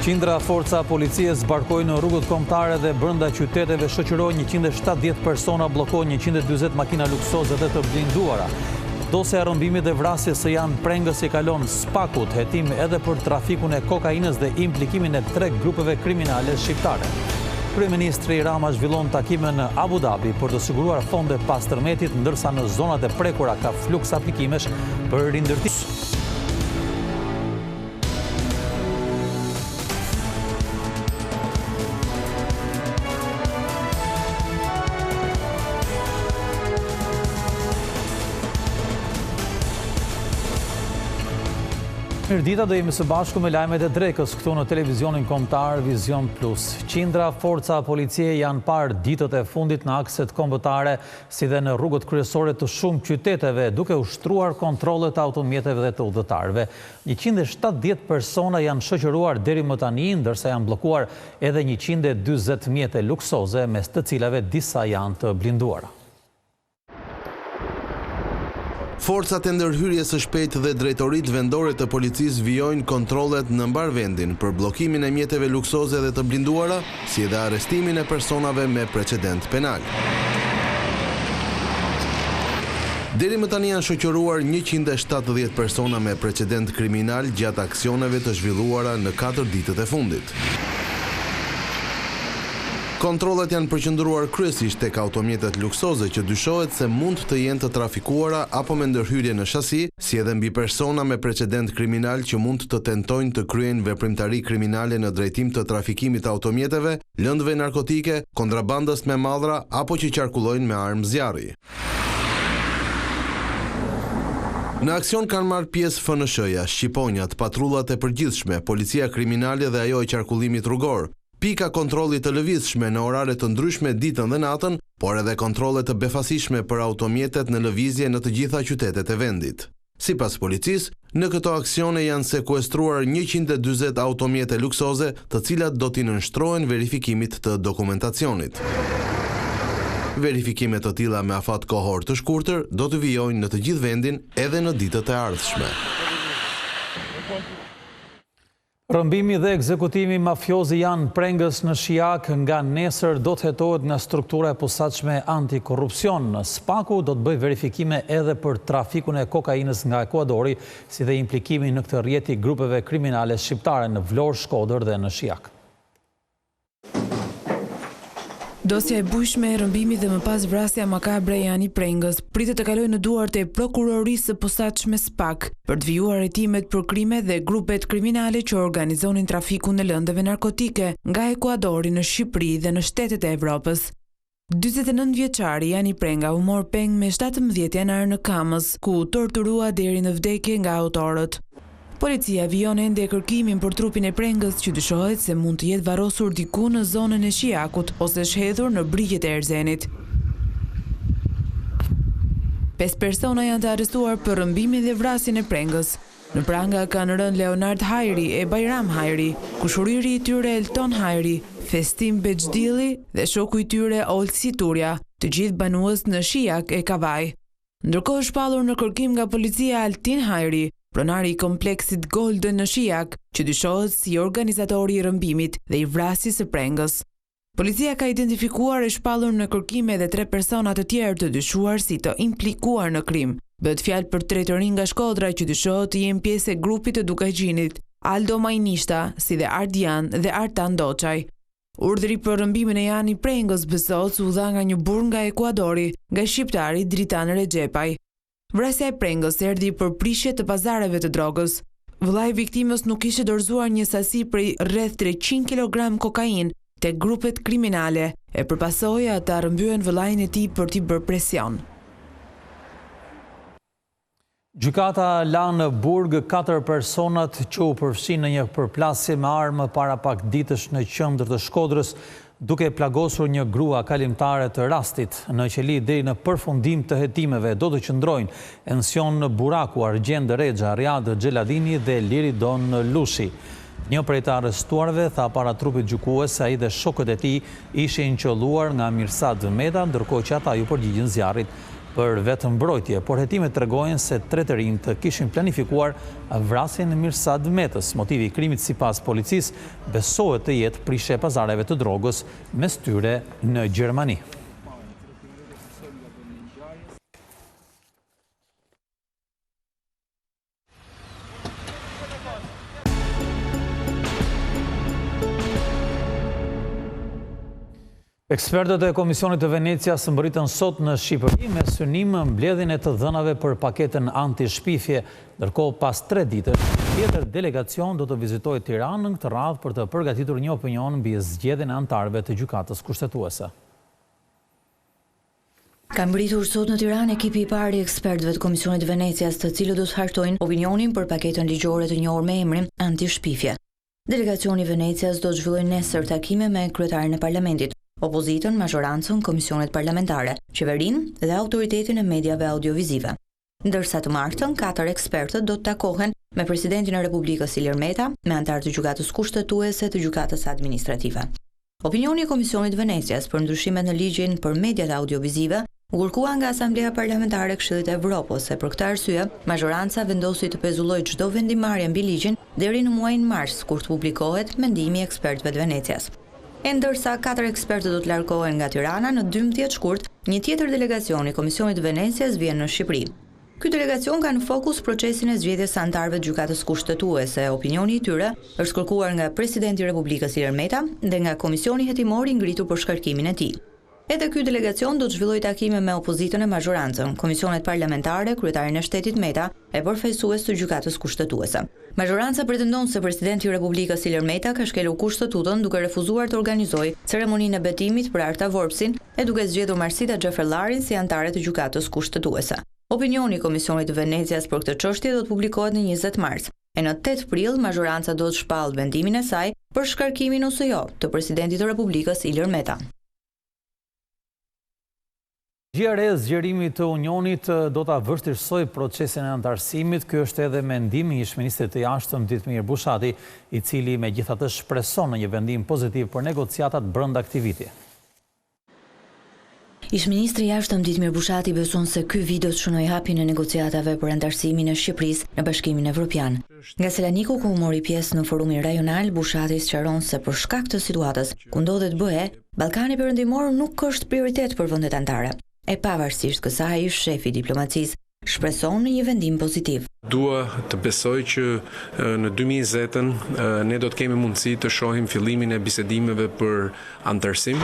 Qindra forca policie zbarkojnë në rrugët kombëtare dhe brenda qyteteve shoqëroi 170 persona, bllokojnë 140 makina luksoze dhe të blinduara. Dosja e rrëmbimit dhe vrasjes së Jan Prengës i kalon Spakut, hetim edhe për trafikun e kokainës dhe implikimin e 3 grupeve kriminale shqiptare. Kryeministri Rama zhvillon takime në Abu Dhabi për të siguruar fonde pas tërmetit, ndërsa në zonat e prekura ka fluks aplikimesh për rindërtim. Mirdita, do jemi së bashku me lajmet e drekës këtu në televizionin kombëtar Vizion Plus. Qindra forca policie janë parë ditët e fundit në akset kombëtare si dhe në rrugët kryesore të shumë qyteteve, duke ushtruar kontrollet automjeteve dhe të udhëtarëve. 170 persona janë shoqëruar deri më tani, ndërsa janë bllokuar edhe 140 mjete luksoze, mes të cilave disa janë të blinduara. Forcat e ndërhyrjes së shpejtë dhe drejtoritë vendore të policisë vijojnë kontrollet në mbar vendin për bllokimin e mjeteve luksoze dhe të blinduara, si edhe arrestimin e personave me precedent penal. Deri më tani janë shoqëruar 170 persona me precedent kriminal gjatë aksioneve të zhvilluara në 4 ditët e fundit. Kontrollet janë përqendruar kryesisht tek automjetet luksoze që dyshohet se mund të jenë të trafikuara apo me ndërhyrje në shasi, si edhe mbi persona me precedent kriminal që mund të tentojnë të kryejnë veprimtari kriminale në drejtim të trafikimit të automjeteve, lëndëve narkotike, kontrabandës me mallra apo që qarkullojnë me armë zjarri. Në aksion kanë marrë pjesë FNSH-ja, shqiponjat, patrullat e përgjithshme, policia kriminale dhe ajo e qarkullimit rrugor, pika kontrollit të lëvizshme në orare të ndryshme ditën dhe natën, por edhe kontrolle të befasishme për automjetet në lëvizje në të gjitha qytetet e vendit. Sipas policisë, në këto aksione janë sekuestruar 140 automjete luksoze, të cilat do t'i nënshtrohen verifikimit të dokumentacionit. Verifikimet të tilla me afat kohor të shkurtër do të vijojnë në të gjithë vendin edhe në ditët e ardhshme. Rrëmbimi dhe ekzekutimi mafiozi Jan Prengës në Shijak nga nesër do të hetohet nga struktura e posaçme antikorrupsion. Spaku do të bëjë verifikime edhe për trafikun e kokainës nga Ekuadori, si dhe implikimin në këtë rrjet i grupeve kriminale shqiptare në Vlorë, Shkodër dhe në Shijak. Dosja e bujshme e rrëmbimit dhe më pas vrasja makabre e Jani Prengës pritet të kalojë në duart e prokurorisë së posaçme SPAK për të vijuar hetimet për krime dhe grupet kriminale që organizonin trafikun e lëndëve narkotike nga Ekuadori në Shqipëri dhe në shtetet e Evropës. 49 vjeçari Jani Prenga u mor peng me 17 janar në Kamës, ku u torturua deri në vdekje nga autorët. Policia vijon ende kërkimin për trupin e Prengës që dyshohet se mund të jetë varrosur diku në zonën e Shijakut ose shhedhur në brigjet e Erzenit. 5 persona janë të arrestuar për rrëmbimin dhe vrasjen e Prengës. Në pranga kanë rënë Leonard Hajri e Bajram Hajri, kushuriri i tyre Elton Hajri, Festim Bexhdilli dhe shoku i tyre Olsi Turja, të gjithë banues në Shijak e Kavaj. Ndërkohë shpallur në kërkim nga policia Altin Hajri, pronari i kompleksit Golden në Shijak, që dyshohet si organizatori i rrëmbimit dhe i vrasjes së Prengës. Policia ka identifikuar e shpallur në kërkim edhe 3 persona të tjerë të dyshuar si të implikuar në krim. Bëhet fjalë për 3 të rinj nga Shkodra që dyshohet të jenë pjesë e grupit të Dukagjinit, Aldo Majnishta, si dhe Ardian dhe Artan Doçaj. Urdhri për rrëmbimin e Jani Prengës besohet u dha nga një burr nga Ekuadori, nga shqiptari Dritan Rexhepaj. Vrasja e Prengës erdhi për prishje të pazareve të drogës. Vëllai i viktimës nuk kishte dorëzuar një sasi prej rreth 300 kg kokainë tek grupet kriminale e përpasoi ata rrëmbyen vëllain e tij për t'i bërë presion. Gjykata la në burg 4 personat që u përfshin në një përplasje me armë para pak ditësh në qendër të Shkodrës, duke plagosur një grua kalimtare të rastit. Në qeli deri në përfundim të hetimeve do të qëndrojnë Ension Buraku, Argjend Rexha, Riad Xheladini dhe Liridon Lushi. Një prej të arrestuarve tha para trupit gjykues se ai dhe shokët e tij ishin qelluar nga Mirsad Meda, ndërkohë që ata ju përgjigjen zjarrit. për vetëmbrojtje, por hetimet tregojnë se 3 të rinj të kishin planifikuar vrasjen e Mirsad Metës. Motivi i krimit sipas policisë besohet të jetë prishje e pazareve të drogës, mes tyre në Gjermani. Ekspertët e Komisionit të Venecias mbërritën sot në Shqipëri me synim mbledhjen e të dhënave për paketën anti-shpifje, ndërkohë pas 3 ditësh, tjetër delegacion do të vizitojë Tiranën këtë radhë për të përgatitur një opinion mbi zgjedhjen e anëtarëve të gjykatës kushtetuese. Ka mbritur sot në Tiranë ekipi i parë i ekspertëve të Komisionit të Venecias, të cilët do të hartojnë opinionin për paketën ligjore të njohur me emrin anti-shpifje. Delegacioni i Venecias do të zhvillojë nesër takime me kryetarin e Parlamentit, opozitën, majorancën, komisionet parlamentare, qeverinë dhe autoritetin e mediave audiovizive. Ndërsa të martën, 4 ekspertët do të takohen me presidentin e Republikës Ilir Meta, me anëtar të gjykatës kushtetuese të gjykatës administrative. Opinioni i Komisionit Venecias për ndryshimet në ligjin për mediat audiovizive u kërkua nga Asamblea Parlamentare e Këshillit të Evropës, e për këtë arsye, majoranca vendosi të pezullojë çdo vendimarrje mbi ligjin deri në muajin mars, kur të publikohet mendimi i ekspertëve të Venecias. E ndërsa 4 ekspertë do të largohen nga Tirana, në 12 shkurt, një tjetër delegacion i Komisionit Venecias vjen në Shqipëri. Ky delegacion ka në fokus procesin e zgjedhjes së anëtarëve të gjykatës kushtetuese. Opinioni i tyre është kërkuar nga presidenti i Republikës Ilir Meta dhe nga komisioni hetimor i ngritur për shkarkimin e tij. Edhe ky delegacion do të zhvillojë takime me opozitën e majorancën, komisionet parlamentare, kryetarin e shtetit Meta e përfaqësues të gjykatës kushtetuese. Majoranca pretendon se presidenti i Republikës Ilir Meta ka shkelur kushtetutën duke refuzuar të organizojë ceremoninë e betimit për Arta Vorpsin e duke zgjedhur Marsita Xhaferllarin si anëtare të gjykatës kushtetuese. Opinioni i Komisionit të Venecias për këtë çështje do të publikohet në 20 mars. E në 8 prill, majoranca do të shpallë vendimin e saj për shkarkimin ose jo të presidentit të Republikës Ilir Meta. Gjia e zgjerimit të Unionit do ta vështirësojë procesin e anëtarësimit. Ky është edhe mendimi i ish-ministrit të jashtëm Ditmir Bushati, i cili megjithatë shpreson në një vendim pozitiv për negociatat brenda këtij viti. Ish-ministri i jashtëm Ditmir Bushati beson se ky vit do të shënojë hapjen e negociatave për anëtarësimin e Shqipërisë në Bashkimin Evropian. Nga Selaniku, ku mori pjesë në forumin rajonal, Bushati sqaron se për shkak të situatës ku ndodhet BE, Ballkani Perëndimor nuk është prioritet për vendet anëtare. E pavarësisht kësaj, shefi i diplomacisë shpreson në një vendim pozitiv. Dua të besoj që në 2020 ne do të kemi mundësi të shohim fillimin e bisedimeve për anëtarësim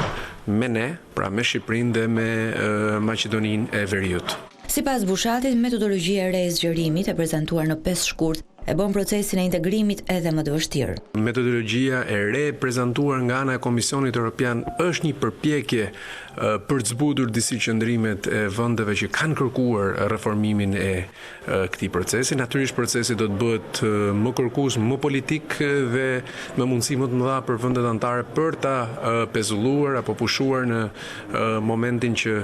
me ne, pra me Shqipërinë dhe me Maqedoninë e Veriut. Sipas Bushatit, metodologjia e re e zgjerimit e prezantuar në 5 shkurt e bën procesin e integrimit edhe më të vështirë. Metodologjia e re prezantuar nga ana e Komisionit Evropian është një përpjekje për të zbutur disi qëndrimet e vendeve që kanë kërkuar reformimin e këtij procesi. Natyrisht procesi do të bëhet më kërkues, më politik dhe me mundësi më të mëdha për vendet anëtare për ta pezulluar apo pushuar në momentin që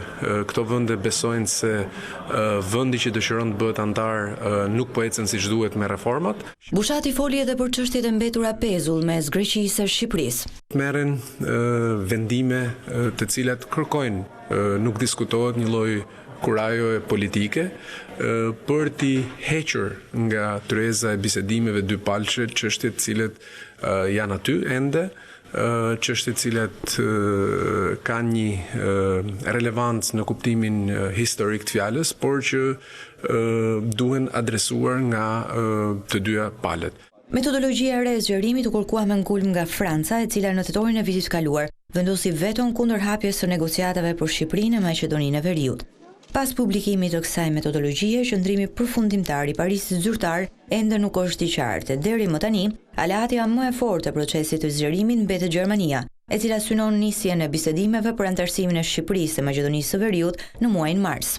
këto vende besojnë se vendi që dëshiron të bëhet anëtar nuk po ecën siç duhet me reformat. Bushati foli edhe për çështjet e mbetura pezull mes Greqisë e Shqipërisë. Merren vendime të cilat kërkojnë, nuk diskutohet një lloj kurajoje politike për t'i hequr nga tryeza e bisedimeve dypalçe çështjet të cilat janë aty ende, çështjet të cilat kanë një relevancë në kuptimin historik të fjalës, por që duhen adresuar nga të dyja palët. Metodologjia e re e zgjerimit u kërkua me ngulm nga Franca, e cila në tetorin e vitit kaluar vendosi veton kundër hapjes së negociatave për Shqipërinë e Maqedoninë e Veriut. Pas publikimit të kësaj metodologjie, qëndrimi përfundimtar i Parisit zyrtar ende nuk është i qartë. Deri më tani, aleatja më e fortë e procesit të zgjerimit mbetet Gjermania, e cila synon nisjen e bisedimeve për anëtarësimin e Shqipërisë e Maqedonisë së Veriut në muajin mars.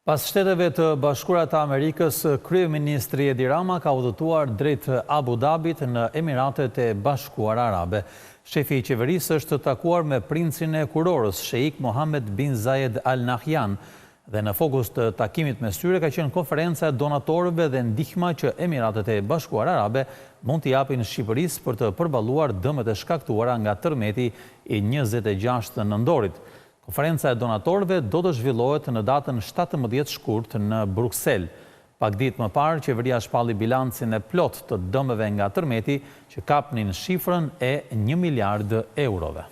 Pas Shteteve të Bashkuara të Amerikës, kryeministri Edi Rama ka udhëtuar drejt Abu Dhabit në Emiratet e Bashkuara Arabe. Shefi i qeverisë është takuar me princin e kurorës, Sheikh Mohammed bin Zayed Al Nahyan, dhe në fokus të takimit mes tyre ka qenë konferenca e donatorëve dhe ndihma që Emiratet e Bashkuara Arabe mund t'i japin Shqipërisë për të përballuar dëmet e shkaktuara nga tërmeti i 26 nëndorit. Konferenca e donatorëve do të zhvillohet në datën 17 shkurt në Bruksel. Pak ditë më parë, qeveria shpalli bilancin e plot të dëmeve nga tërmeti që kapnin shifrën e 1 miliard eurove.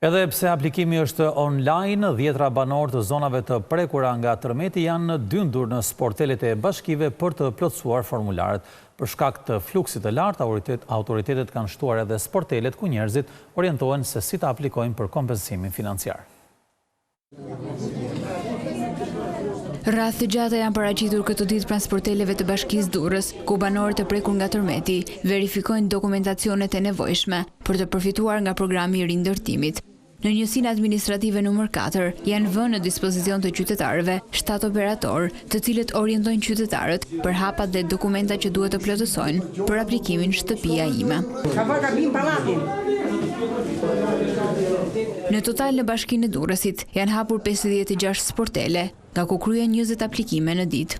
Edhe pse aplikimi është online, 10 banorë të zonave të prekura nga tërmeti janë dyndur në sportelet e bashkive për të plotësuar formularët. Për shkak të fluksit të lartë, autoritetet kanë shtuar edhe sportelet ku njerëzit orientohen se si të aplikojnë për kompensimin financiar. Rreth të gjata janë paraqitur këtë ditë pranë sporteleve të Bashkisë Durrës, ku banorët e prekur nga tërmeti verifikojnë dokumentacionet e nevojshme për të përfituar nga programi i rindërtimit. Në njësinë administrative nr. 4 janë vënë në dispozicion të qytetarëve 7 operator, të cilët orientojnë qytetarët për hapat dhe dokumenta që duhet të plotësojnë për aplikimin Shtëpia ime. Në total në Bashkinë e Durrësit janë hapur 56 sportele, nga ku kryen 20 aplikime në ditë.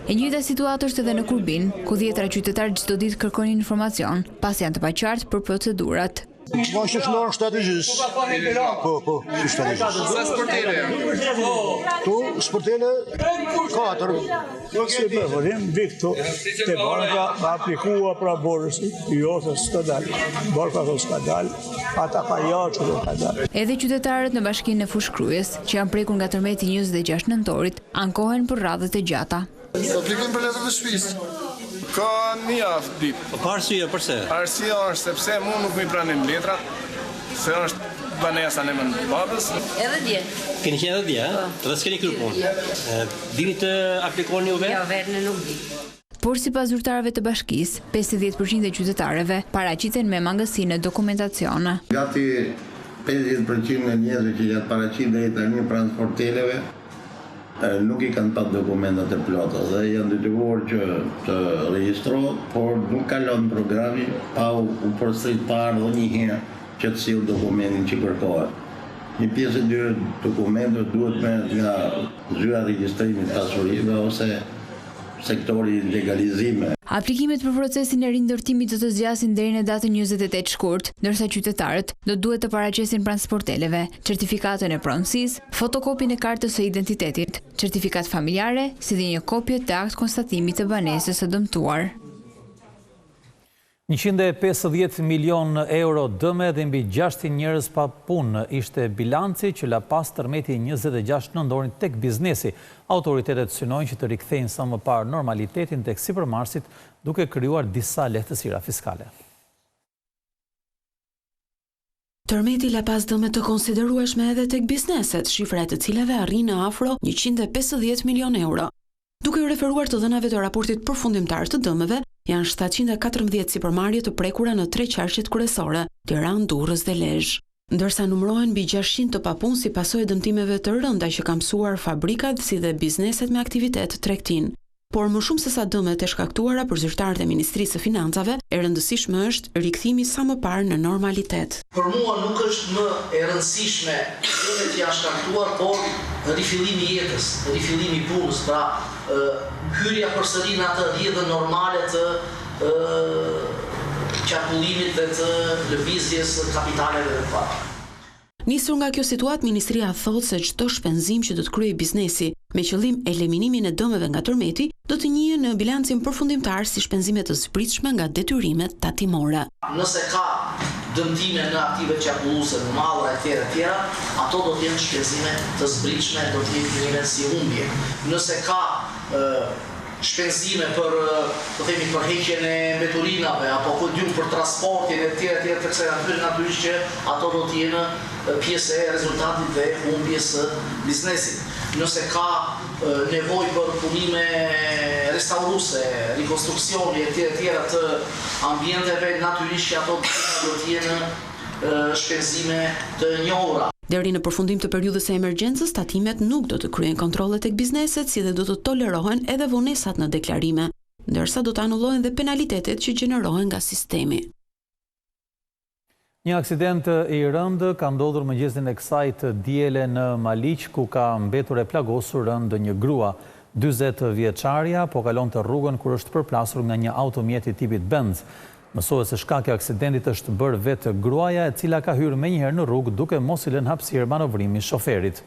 E njëjta situatë është edhe në Kurbin, ku 10 qytetarë çdo ditë kërkojnë informacion, pas janë të paqartë për procedurat. Ma është të nërë 7:30. Po, 7:30. Sa sportele? Tu, sportele 4. Si përvërim, vikto, të banka aplikua pra borësi, jo se s'ka dalë. Borka se s'ka dalë, ata ka që do ka dalë. Edhe qytetarët në Bashkinë e Fushkrujës, që janë prekur nga tërmeti 26 nëntorit, ankohen për radhët e gjata. Aplikojmë për letrat e shtëpisë. Ka një javë ditë. Ka arsye përse? Arsyeja është sepse mu nuk mi pranim letrat, se është banesa në mënë babës. Edhe dje. Keni qenë edhe dje, dhe s'keni kryer punë. Dini të aplikoni juve? Ja, verën nuk di. Por sipas zyrtarëve të bashkisë, 50% e qytetarëve paraqiten me mangësi në dokumentacione. Gati 50% e njerëzve që janë paraqitur deri tani pranë sporteleve nuk I kanë pat dokumentat e plota dhe janë detyruar që të regjistrohet, por nuk kalon programi pa u përsërit parë dhe një herë që të sill dokumentin që kërkohet. Një pjesë e dyre dokumenteve duhet nga zyra regjistrimit të pasurive ose sektori legalizime. Aplikimet për procesin e rindërtimit do të zgjasin deri në datën 28 shkurt, ndërsa qytetarët do duhet të paraqesin pranë sporteleve certifikatën e pronësisë, fotokopin e kartës së identitetit, certifikat familjare, si dhe një kopje të akt konstatimit të banesës së dëmtuar. 150 milion euro dëme dhe mbi 600 njerëz pa punë ishte bilanci që la pas tërmeti 26 nëntorit tek biznesi. Autoritetet synojnë që të rikthejnë sa më parë normalitetin tek sipërmarrësit, duke krijuar disa lehtësira fiskale. Tërmeti la pas dëme të konsiderueshme edhe tek bizneset, shifra e të cilave arrin në afro 150 milion euro. Duke u referuar të dhënave të raportit përfundimtar të dëmeve, janë 714 sipërmarrje të prekura në 3 qarqet kryesore, Tiranë, Durrës dhe Lezhë. Ndërsa numërohen mbi 600 të papunë si pasojë e dëmtimeve të rënda që kanë mësuar fabrikat si dhe bizneset me aktivitet tregtin. Por më shumë se sa dëmet e shkaktuara për zyrtarët e Ministrisë së Financave, e rëndësishme është rikthimi sa më parë në normalitet. Për mua nuk është më e rëndësishme dëmet që janë shkaktuar, por rifillimi i jetës, rifillimi i punës, pra hyrja përsëri në atë rrjedhën normale të qarkullimit dhe të lëvizjes kapitaleve dhe parave. Nisur nga kjo situatë, Ministria thotë se çdo shpenzim që do të kryejë biznesi me qëllim eliminimin e dëmeve nga tërmeti do të njihen në bilancin përfundimtar si shpenzime të zbritshme nga detyrimet tatimore. Nëse ka dëmtime në aktive qarkulluese në mallra etj, ato do të jenë shpenzime të zbritshme, do të jenë si humbje. Nëse ka shpenzime për, të themi, për heqjen e mbeturinave apo për transportin etj, teksa natyrisht që ato do të jenë pjesë e rezultatit dhe humbjes së biznesit. Nëse ka nevojë për punime restauruese, rikonstruksioni etj të ambienteve, natyrisht që ato do të jenë shpenzime të njohura. Deri në përfundim të periudhës së emergjencës, tatimet nuk do të kryejnë kontrolle tek bizneset, si dhe do të tolerohen edhe vonesat në deklarime, ndërsa do të anullohen dhe penalitetet që gjenerohen nga sistemi. Një aksident I rëndë ka ndodhur mëngjesin e kësaj të diele në Maliq, ku ka mbetur e plagosur rëndë një grua. 40 vjeçarja po kalon të rrugën kur është përplasur nga një automjeti tipit Benz. Mësohet se shkaki i aksidentit është bërë vetë gruaja e cila ka hyrë menjëherë në rrugë duke mos i lënë hapësirë manovrimi shoferit.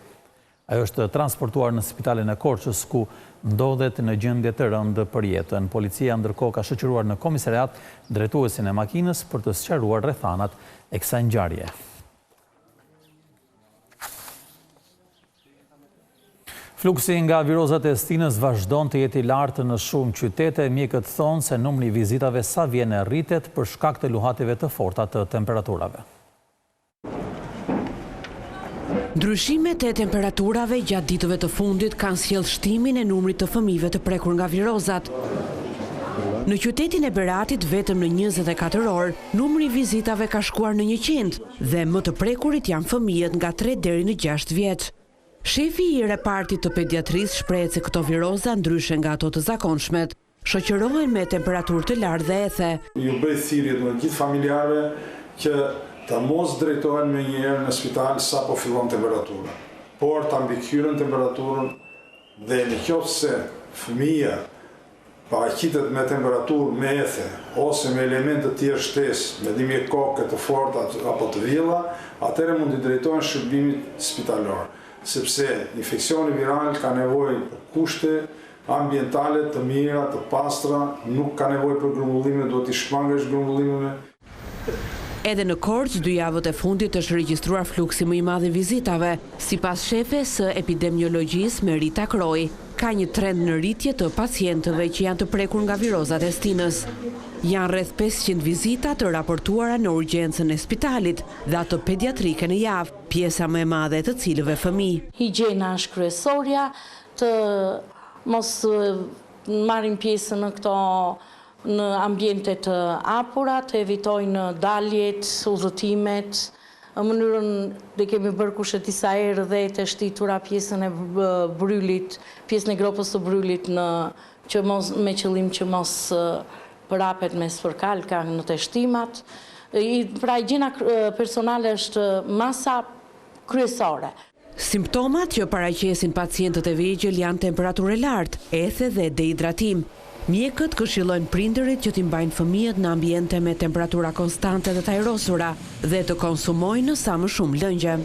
Ajo është transportuar në spitalin e Korçës ku ndodhet në gjendje të rëndë për jetën. Policia ndërkohë ka shoqëruar në komisariat drejtuesin e makinës për të sqaruar rrethanat e kësaj ngjarje. Fluksi nga virozat e stinës vazhdon të jetë i lartë në shumë qytete. Mjekët thonë se numri i vizitave sa vjen e rritet për shkak të luhative të forta të temperaturave. Ndryshimet e temperaturave gjatë ditëve të fundit kanë sjellë shtimin e numrit të fëmijëve të prekur nga virozat. Në qytetin e Beratit vetëm në 24 orë, numri i vizitave ka shkuar në 100 dhe më të prekurit janë fëmijët nga 3 deri në 6 vjeç. Shefi i repartit të pediatrisë shprehet se këto viroza, ndryshe nga ato të zakonshmet, shoqërohen me temperaturë të lartë dhe ethe. Ju bëj thirrje në gjithë familjarëve që të mos drejtohen menjëherë në spital sa po fillon temperatura, por ta mbikëqyrën temperaturën dhe nëse fëmia paraqitet me temperaturë me ethe ose me elemente të tjerë shtesë, me dhimbje koke të forta apo të villa, atëherë mund të drejtohen shërbimit spitalor, sepse infeksioni viral ka nevojë për kushte ambientale të mira, të pastra, nuk ka nevojë për grumbullime, duhet i shmangesh grumbullimeve. Edhe në Korçë, 2 javët e fundit është regjistruar fluksi më i madh i vizitave, sipas shefes së epidemiologjisë Merita Kroj. Ka një trend në rritje të pacientëve që janë të prekur nga virozat e stinës. Janë rreth 500 vizita të raportuara në urgjencën e spitalit dhe ato pediatrike në javë, pjesa më e madhe të cilëve fëmijë. Higjiena është kryesorja, të mos marrin pjesë në këto në ambiente të apura, të evitojnë daljet, udhëtimet, në mënyrën dhe kemi bërë kushe disa herë dhe të shtitura pjesën e brylit, pjesën e gropës të brylit me qëllim që mos përapet me sfërkalka në të shtimat. Pra higjiena personale është masa kryesore. Simptomat që paraqesin pacientët e vegjël janë temperaturë lartë, ethe dhe dehidratim. Mjekët këshillojnë prindërit që t'i mbajnë fëmijët në ambiente me temperatura konstante dhe të ajrosura dhe të konsumojnë sa më shumë lëngje.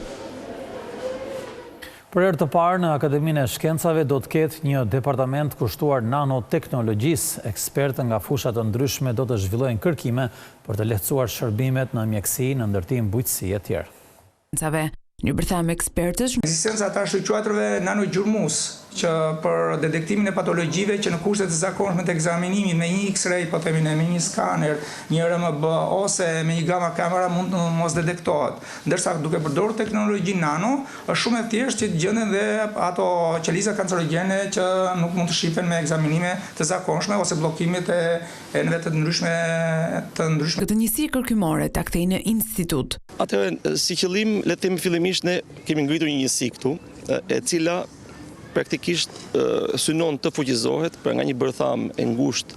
Për herë të parë në Akademinë e Shkencave do të ketë një departament kushtuar nanoteknologjisë. Ekspertë nga fusha të ndryshme do të zhvillojnë kërkime për të lehtësuar shërbimet në mjekësi, në ndërtim, bujqësi e tjerë. Një bërtham ekspertës. Ekzistenca të shëqyuatrëve nanogjurmus që për detektimin e patologjive që në kushtet të zakonshme të ekzaminimit me një X-ray, po themi me një skaner, një RMB ose me një gamma kamera mund të mos detektohet. Ndërsa duke përdorur teknologji nano, është shumë e thjeshtë që të gjenden dhe ato qeliza kancerogjene që nuk mund të shihen me ekzaminime të zakonshme ose bllokimet e enëve të ndryshme. Këtë njësi kërkimore ta kthej në institut. Atëherë, si qëllim, le të themi fillimisht ne kemi ngritur një njësi këtu, e cila praktikisht synon të fuqizohet për nga një bërtham e ngushtë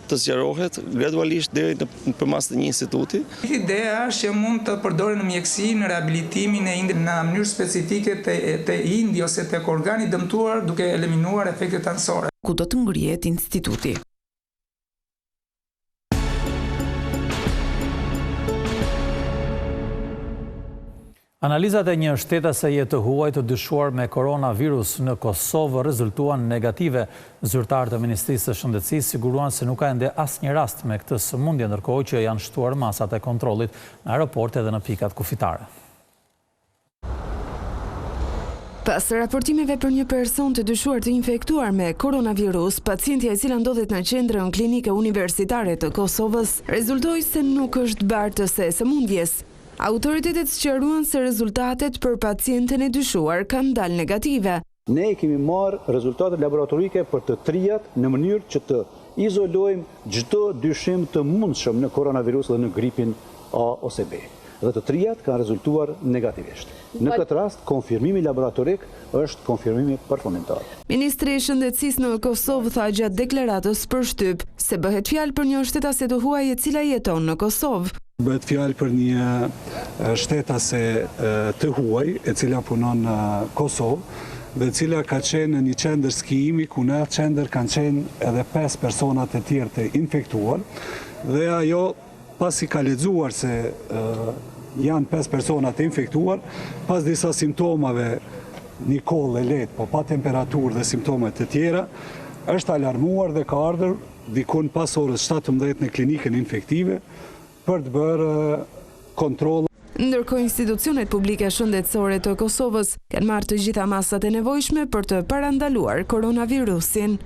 të zgjarohet gradualisht deri në përmas të një instituti. Ideja është që mund të përdoren në mjekësi në rehabilitimin e indit në mënyrë specifike të indi ose të organit dëmtuar duke eliminuar efektet anësore. Ku do të ngrihet instituti? Analizat e një shtetase jetë huaj të dyshuar me koronavirus në Kosovë rezultuan negative. Zyrtarët e Ministrisë së Shëndetësisë siguruan se nuk ka ende asnjë rast me këtë sëmundje, ndërkohë që janë shtuar masat e kontrollit në aeroporte dhe në pikat kufitare. Pas raportimeve për një person të dyshuar të infektuar me koronavirus, pacientja e cila ndodhet në qendrën klinike universitare të Kosovës, rezultoi se nuk është bartëse e sëmundjes. Autoritetet sqaruan se rezultatet për pacientën e dyshuar kanë dalë negative. Ne kemi marrë rezultatet laboratorike për të trijat në mënyrë që të izolojmë çdo dyshim të mundshëm në koronavirus dhe në gripin A ose B. Dhe të trijat kanë rezultuar negativisht. Në këtë rast, konfirmimi laboratorik është konfirmimi përfundimtar. Ministri i Shëndetësisë në Kosovë tha gjatë deklaratës për shtyp se bëhet fjalë për një shtetase të huaj e cila jeton në Kosovë. Bëhet fjalë për një shtetase të huaj e cila punon në Kosovë dhe cila ka qenë në një qendër skijimi, ku në atë qendër kanë qenë edhe 5 personat e tjerë të infektuar, dhe ajo pasi ka lexuar se janë 5 personat të infektuar, pas disa simptomave, një koll e lehtë, po pa temperaturë dhe simptome të tjera, është alarmuar dhe ka ardhur dikun pas orës 17 në klinikën infektive për të bërë kontroll. Ndërkohë institucionet publike shëndetësore të Kosovës kanë marrë të gjitha masat e nevojshme për të parandaluar koronavirusin.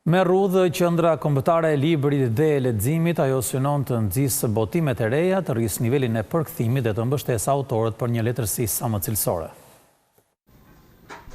Me rrudhë qendra kombëtare e librit dhe e leximit, ajo synon të nxjisë botimet e reja, të rrisë nivelin e përkthimit dhe të mbështesë autorët për një letërsi sa më cilësore.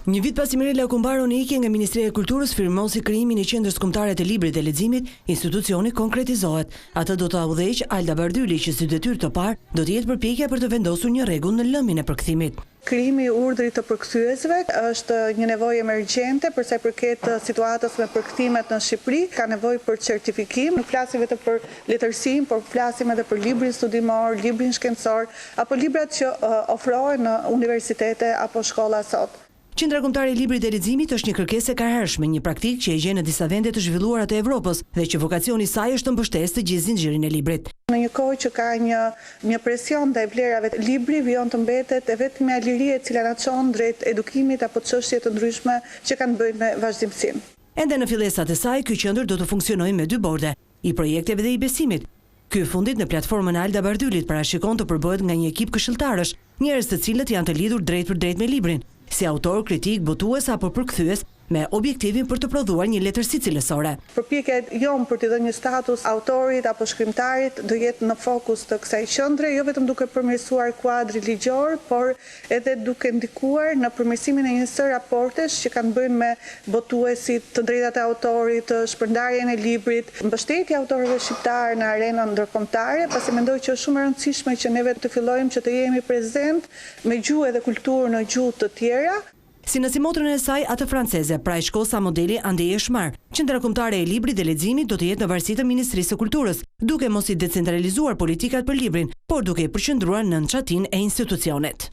Një vit pasi Mirela Kumbaro ikje nga Ministria e Kulturës, firmosi krijimin e qendrës kombëtare të librit dhe leximit, institucioni konkretizohet. Atë do të udhëheq Alda Bardyli, që si detyrë të parë do të jetë përpjekja për të vendosur një rregull në lëmin e përkthimit. Krijimi i urdhrit të përkthyesve është një nevojë emergjente për sa i përket situatës me përkthimet në Shqipëri. Ka nevojë për certifikim, nuk flasim vetëm për letërsinë, por flasim edhe për librin studimor, librin shkencor apo librat që ofrohen në universitete apo shkolla sot. Qendra kombëtare e librit dhe leximit është një kërkesë e kahershme, një praktikë që e gjen në disa vende të zhvilluara të Evropës dhe që vokacioni i saj është të mbështesë të gjithë zinxhirin e librit. Në një kohë që ka një presion ndaj vlerave, libri vjen të mbetet e vetmja liria e cila na çon drejt edukimit apo çështje të ndryshme që kanë bëjnë me vazhdimsinë. Ende në fillesat e saj, ky qendër do të funksionojë me 2 borde, i projekteve dhe i besimit. Ky fundit në platformën e Alda Bardylit parashikon të përbëhet nga një ekip këshilltarësh, njerëz të cilët janë të lidhur drejt për drejt me librin, si autor, kritik, botues apo përkthyes, me objektivin për të prodhuar një letërsi cilësore. Përpjekjet jon për t'i dhënë një status autorit apo shkrimtarit do jetë në fokus të kësaj qendre, jo vetëm duke përmirësuar kuadri ligjor, por edhe duke ndikuar në përmirësimin e një sër raportesh që kanë bënë me botuesit, të drejtat e autorit, shpërndarjen e librit, mbështetja e autorëve shqiptar në arenën ndërkombëtare, pasi mendoj që është shumë e rëndësishme që neve të fillojmë që të jemi prezent me gjuhë dhe kulturë në gjuhë të tjera. Si në simotrën e saj atë franceze, pra e shkosa modeli Andeje Shmar, qendra kombëtare e librit dhe leximit do të jetë në varësi të Ministrisë së Kulturës, duke mos i decentralizuar politikat për librin, por duke i përqendruar në çatin e institucionit.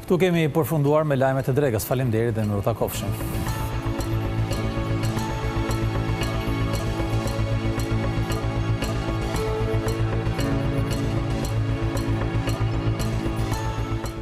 Ktu kemi përfunduar me lajmet e dregës. Faleminderit dhe miru takofshëm.